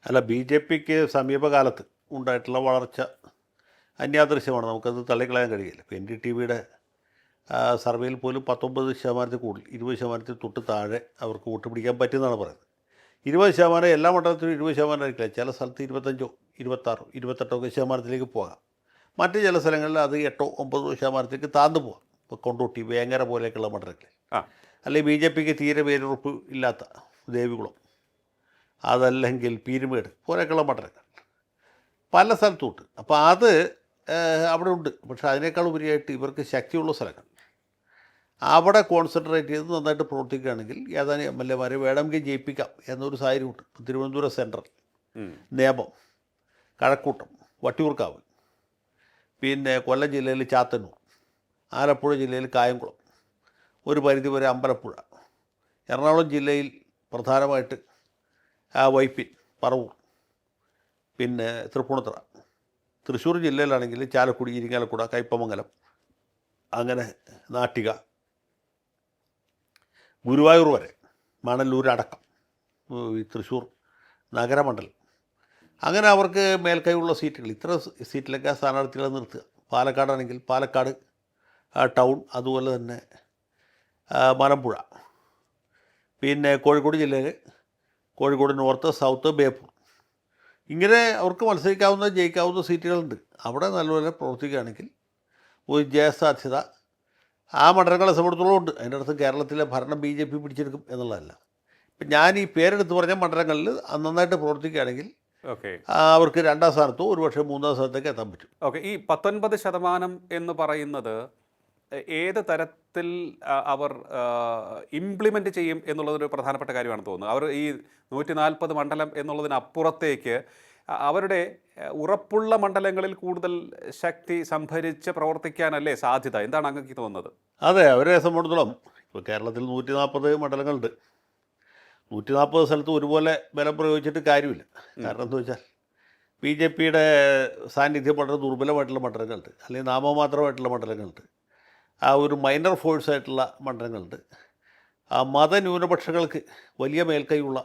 അല്ല, B J പിക്ക് സമീപകാലത്ത് ഉണ്ടായിട്ടുള്ള വളർച്ച അന്യാദൃശ്യമാണ്. നമുക്കത് തള്ളിക്കളയാൻ കഴിയില്ല. ഇപ്പോൾ എൻ ഡി ടി വിയുടെ സർവേയിൽ പോലും 19% കൂടുതൽ, 20% തൊട്ട് താഴെ അവർക്ക് വോട്ട് പിടിക്കാൻ പറ്റുമെന്നാണ് പറയുന്നത്. 20% എല്ലാ മണ്ഡലത്തിലും 20% ആയിരിക്കില്ല. ചില സ്ഥലത്ത് 25, 26, 28 ശതമാനത്തിലേക്ക് പോകാം. മറ്റ് ചില സ്ഥലങ്ങളിൽ അത് 8, 9% താഴ്ന്നു പോകാം. ഇപ്പോൾ കൊണ്ടോട്ടി, വേങ്ങര പോലെയൊക്കെയുള്ള മണ്ഡലങ്ങളിൽ. അല്ലെങ്കിൽ ബി ജെ പിക്ക് തീരെ വേരുറപ്പ് ഇല്ലാത്ത ദേവികുളം, അതല്ലെങ്കിൽ പീരുമേട് പോലെയൊക്കെയുള്ള മണ്ഡലങ്ങൾ പല സ്ഥലത്തുമുണ്ട്. അപ്പോൾ അത് അവിടെ ഉണ്ട്. പക്ഷേ അതിനേക്കാൾ ഉപരിയായിട്ട് ഇവർക്ക് ശക്തിയുള്ള സ്ഥലങ്ങൾ അവിടെ കോൺസെൻട്രേറ്റ് ചെയ്ത് നന്നായിട്ട് പ്രവർത്തിക്കുകയാണെങ്കിൽ ഏതാനും എം എൽ എമാരെ വേണമെങ്കിൽ ജയിപ്പിക്കാം എന്നൊരു സാഹചര്യമുണ്ട്. തിരുവനന്തപുരം സെൻട്രൽ, നേമം, കഴക്കൂട്ടം, വട്ടിയൂർക്കാവ്, പിന്നെ കൊല്ലം ജില്ലയിൽ ചാത്തന്നൂർ, ആലപ്പുഴ ജില്ലയിൽ കായംകുളം, ഒരു പരിധിവരെ അമ്പലപ്പുഴ, എറണാകുളം ജില്ലയിൽ പ്രധാനമായിട്ട് വൈപ്പിൻ, പറവൂർ, പിന്നെ തൃപ്പൂണിത്തുറ, തൃശ്ശൂർ ജില്ലയിലാണെങ്കിൽ ചാലക്കുടി, ഇരിങ്ങാലക്കുട, കയ്പമംഗലം, അങ്ങനെ നാട്ടിക, ഗുരുവായൂർ വരെ, മണലൂരടക്കം ഈ തൃശ്ശൂർ നഗരമണ്ഡലം, അങ്ങനെ അവർക്ക് മേൽക്കൈയുള്ള സീറ്റുകൾ, ഇത്ര സീറ്റിലൊക്കെ സ്ഥാനാർത്ഥികളെ നിർത്തുക. പാലക്കാടാണെങ്കിൽ പാലക്കാട് ടൗൺ, അതുപോലെ തന്നെ മലമ്പുഴ, പിന്നെ കോഴിക്കോട് ജില്ലയിൽ കോഴിക്കോട് നോർത്ത്, സൗത്ത്, ബേപ്പൂർ, ഇങ്ങനെ അവർക്ക് മത്സരിക്കാവുന്ന ജയിക്കാവുന്ന സീറ്റുകളുണ്ട്. അവിടെ നല്ലപോലെ പ്രവർത്തിക്കുകയാണെങ്കിൽ ഒരു ജയസാധ്യത ആ മണ്ഡലങ്ങളെ സംബന്ധിച്ചിടത്തോളം ഉണ്ട്. അതിൻ്റെ അടുത്ത് കേരളത്തിലെ ഭരണം ബി ജെ പി പിടിച്ചെടുക്കും എന്നുള്ളതല്ല. ഇപ്പം ഞാൻ ഈ പേരെടുത്ത് പറഞ്ഞ മണ്ഡലങ്ങളിൽ നന്നായിട്ട് പ്രവർത്തിക്കുകയാണെങ്കിൽ അവർക്ക് 2ാം സ്ഥാനത്തോ ഒരുപക്ഷെ 3ാം സ്ഥാനത്തേക്ക് എത്താൻ പറ്റും. ഓക്കെ, ഈ 19% എന്ന് പറയുന്നത് ഏത് തരത്തിൽ അവർ ഇംപ്ലിമെൻ്റ് ചെയ്യും എന്നുള്ളതൊരു പ്രധാനപ്പെട്ട കാര്യമാണ് തോന്നുന്നത്. അവർ ഈ 140 മണ്ഡലം എന്നുള്ളതിനപ്പുറത്തേക്ക് അവരുടെ ഉറപ്പുള്ള മണ്ഡലങ്ങളിൽ കൂടുതൽ ശക്തി സംഭരിച്ച് പ്രവർത്തിക്കാനല്ലേ സാധ്യത? എന്താണ് അങ്ങക്ക് തോന്നുന്നത്? അതെ, അവരെ സംബന്ധിച്ചിടത്തോളം ഇപ്പോൾ കേരളത്തിൽ 140 മണ്ഡലങ്ങളുണ്ട്. 140 സ്ഥലത്ത് ഒരുപോലെ ബലം പ്രയോഗിച്ചിട്ട് കാര്യമില്ല. കാരണം എന്താ വെച്ചാൽ ബി ജെ പിയുടെ സാന്നിധ്യം വളരെ ദുർബലമായിട്ടുള്ള മണ്ഡലങ്ങളുണ്ട്, അല്ലെങ്കിൽ നാമമാത്രമായിട്ടുള്ള മണ്ഡലങ്ങളുണ്ട്, ആ ഒരു മൈനർ ഫോഴ്സായിട്ടുള്ള മണ്ഡലങ്ങളുണ്ട്, ആ മതന്യൂനപക്ഷങ്ങൾക്ക് വലിയ മേൽക്കൈയുള്ള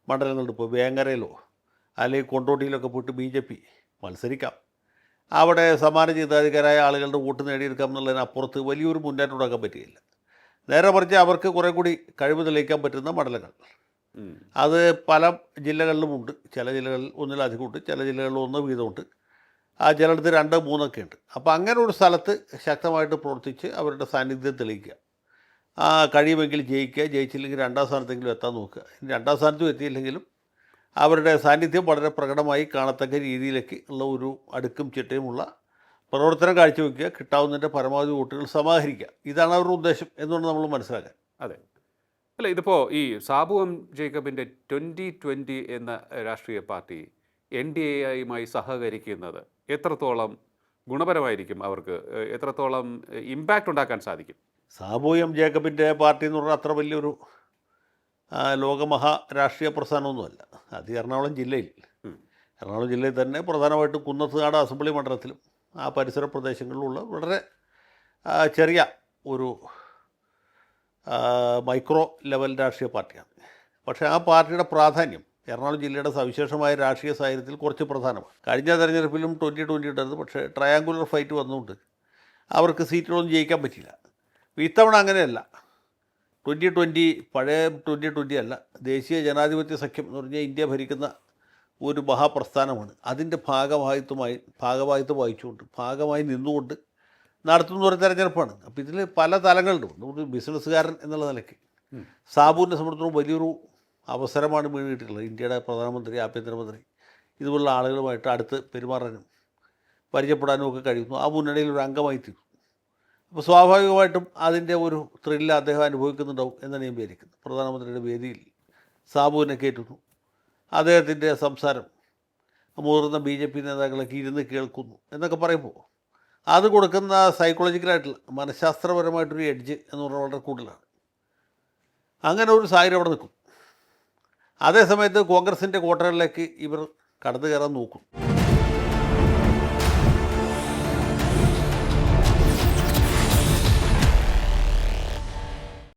മണ്ഡലങ്ങളുണ്ട്. ഇപ്പോൾ വേങ്ങരയിലോ അല്ലെങ്കിൽ കൊണ്ടോട്ടിയിലൊക്കെ പോയിട്ട് ബി ജെ പി മത്സരിക്കാം. അവിടെ സമാന ചിന്താധികാരായ ആളുകളുടെ വോട്ട് നേടിയെടുക്കാം എന്നുള്ളതിനപ്പുറത്ത് വലിയൊരു മുന്നേറ്റം ഉണ്ടാക്കാൻ പറ്റുകയില്ല. നേരെ മറിച്ച് അവർക്ക് കുറേ കൂടി കഴിവ് തെളിയിക്കാൻ പറ്റുന്ന മണ്ഡലങ്ങൾ അത് പല ജില്ലകളിലുമുണ്ട്. ചില ജില്ലകളിൽ ഒന്നിലധികം ഉണ്ട്, ചില ജില്ലകളിൽ 1 വീതമുണ്ട്, ചിലയിടത്ത് 2, 3 ഉണ്ട്. അപ്പോൾ അങ്ങനെ ഒരു സ്ഥലത്ത് ശക്തമായിട്ട് പ്രവർത്തിച്ച് അവരുടെ സാന്നിധ്യം തെളിയിക്കുക, കഴിയുമെങ്കിൽ ജയിക്കുക, ജയിച്ചില്ലെങ്കിൽ 2ാം സ്ഥാനത്തെങ്കിലും എത്താൻ നോക്കുക. 2ാം സ്ഥാനത്തും എത്തിയില്ലെങ്കിലും അവരുടെ സാന്നിധ്യം വളരെ പ്രകടമായി കാണത്തക്ക രീതിയിലേക്ക് ഉള്ള ഒരു അടുക്കും ചിട്ടയുമുള്ള പ്രവർത്തനം കാഴ്ചവെക്കുക, കിട്ടാവുന്നതിൻ്റെ പരമാവധി വോട്ടുകൾ സമാഹരിക്കുക. ഇതാണ് അവരുടെ ഉദ്ദേശം എന്നുകൊണ്ട് നമ്മൾ മനസ്സിലാക്കാൻ. അതെ, അല്ല, ഇതിപ്പോൾ ഈ സാബു എം ജേക്കബിൻ്റെ 2020 എന്ന രാഷ്ട്രീയ പാർട്ടി NDAയുമായി സഹകരിക്കുന്നത് എത്രത്തോളം ഗുണപരമായിരിക്കും? അവർക്ക് എത്രത്തോളം ഇമ്പാക്റ്റ് ഉണ്ടാക്കാൻ സാധിക്കും? സാബു എം ജേക്കബിൻ്റെ പാർട്ടി എന്ന് പറഞ്ഞാൽ അത്ര വലിയൊരു ലോകമഹാ രാഷ്ട്രീയ പ്രസ്ഥാനമൊന്നുമല്ല. അത് എറണാകുളം ജില്ലയിൽ തന്നെ പ്രധാനമായിട്ടും കുന്നത്തുനാട് അസംബ്ലി മണ്ഡലത്തിലും ആ പരിസര പ്രദേശങ്ങളിലുള്ള വളരെ ചെറിയ ഒരു മൈക്രോ ലെവൽ രാഷ്ട്രീയ പാർട്ടിയാണ്. പക്ഷേ ആ പാർട്ടിയുടെ പ്രാധാന്യം എറണാകുളം ജില്ലയുടെ സവിശേഷമായ രാഷ്ട്രീയ സാഹചര്യത്തിൽ കുറച്ച് പ്രധാനമാണ്. കഴിഞ്ഞ തെരഞ്ഞെടുപ്പിലും 2020 ഉണ്ടായിരുന്നു. പക്ഷേ ട്രയാങ്കുലർ ഫൈറ്റ് വന്നുകൊണ്ട് അവർക്ക് സീറ്റുകളൊന്നും ജയിക്കാൻ പറ്റിയില്ല. ഇത്തവണ അങ്ങനെയല്ല. 2020 പഴയ 2020 അല്ല, ദേശീയ ജനാധിപത്യ സഖ്യം എന്ന് പറഞ്ഞാൽ ഇന്ത്യ ഭരിക്കുന്ന ഒരു മഹാപ്രസ്ഥാനമാണ്. അതിൻ്റെ ഭാഗവാഹിത്വം വഹിച്ചുകൊണ്ട് ഭാഗമായി നിന്നുകൊണ്ട് നടത്തുന്ന ഒരു തെരഞ്ഞെടുപ്പാണ്. അപ്പോൾ ഇതിൽ പല തലങ്ങളുണ്ട്. ഒരു ബിസിനസ്സുകാരൻ എന്നുള്ള നിലയ്ക്ക് സാബുവിനെ സംബന്ധിച്ചിടത്തോളം വലിയൊരു അവസരമാണ് വീണിട്ടുള്ളത്. ഇന്ത്യയുടെ പ്രധാനമന്ത്രി, ആഭ്യന്തരമന്ത്രി ഇതുപോലുള്ള ആളുകളുമായിട്ട് അടുത്ത് പെരുമാറാനും പരിചയപ്പെടാനും ഒക്കെ കഴിയുന്നു. ആ മുന്നണിയിൽ ഒരു അംഗമായി തീർന്നു. അപ്പോൾ സ്വാഭാവികമായിട്ടും അതിൻ്റെ ഒരു ത്രില്ല് അദ്ദേഹം അനുഭവിക്കുന്നുണ്ടാവും എന്നാണ് ഞാൻ വിചാരിക്കുന്നത്. പ്രധാനമന്ത്രിയുടെ വേദിയിൽ സാബുവിനെ കയറ്റുന്നു, അദ്ദേഹത്തിൻ്റെ സംസാരം മുതിർന്ന BJP നേതാക്കളൊക്കെ ഇരുന്ന് കേൾക്കുന്നു എന്നൊക്കെ പറയുമ്പോൾ അത് കൊടുക്കുന്ന സൈക്കോളജിക്കലായിട്ടുള്ള മനഃശാസ്ത്രപരമായിട്ടൊരു എഡ്ജ് എന്ന് പറഞ്ഞാൽ വളരെ കൂടുതലാണ്. അങ്ങനെ ഒരു സാഹചര്യം അവിടെ നിൽക്കും. അതേസമയത്ത് കോൺഗ്രസിൻ്റെ കോട്ടകളിലേക്ക് ഇവർ കടന്നു കയറാൻ നോക്കും.